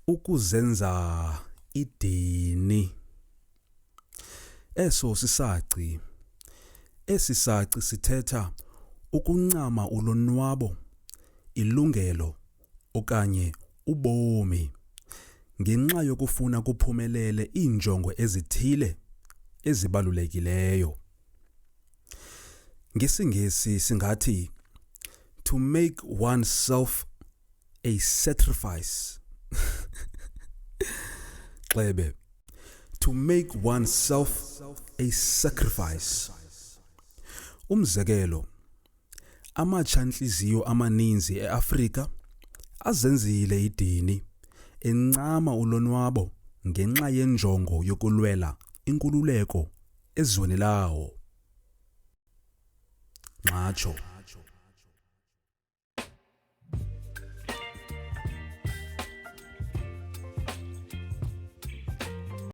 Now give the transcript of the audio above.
Ukuzenza idini. Eso sisaci. Esi saci sithetha ukuncama ulonwabo, ilungelo okanye ubomi ngenxa yokufuna kuphumelele iinjongo ezithile ezibalulekileyo. NgesiNgesi singathi to make oneself a sacrifice. Xebe, to make oneself a sacrifice. Umzekelo, amatsha-ntliziyo amaninzi eAfrika azenzile idini encama ulonwabo ngenxa yenjongo yokulwela inkululeko ezweni lawo. Ngatsho.